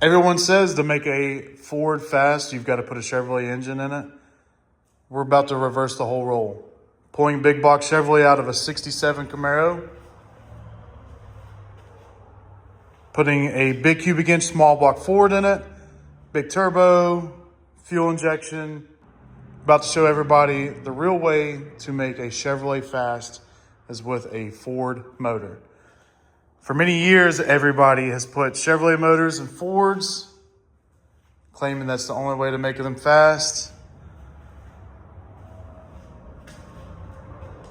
Everyone says to make a Ford fast, you've got to put a Chevrolet engine in it. We're about to reverse the whole role. Pulling big box Chevrolet out of a 67 Camaro. Putting a big cubic inch small block Ford in it. Big turbo, fuel injection. About to show everybody the real way to make a Chevrolet fast is with a Ford motor. For many years, everybody has put Chevrolet motors in Fords, claiming that's the only way to make them fast.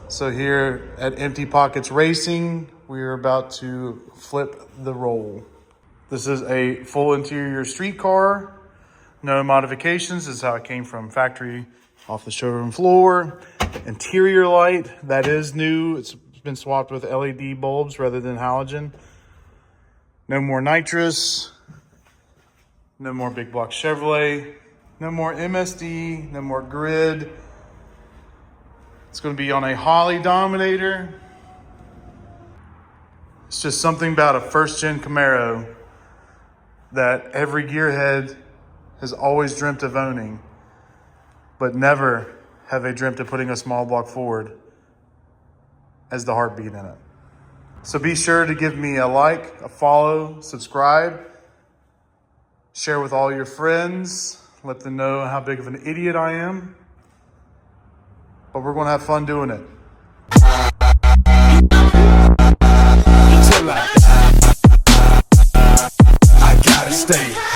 So here at Empty Pockets Racing, we are about to flip the role. This is a full interior street car, no modifications. This is how it came from factory off the showroom floor. Interior light, that is new. It's been swapped with LED bulbs rather than halogen. No more nitrous. No more big block Chevrolet. No more MSD. No more grid. It's going to be on a Holly Dominator. It's just something about a first-gen Camaro that every gearhead has always dreamt of owning, but never have they dreamt of putting a small block Ford as the heartbeat in it. So be sure to give me a like, a follow, subscribe, share with all your friends, let them know how big of an idiot I am. But we're going to have fun doing it. I gotta stay.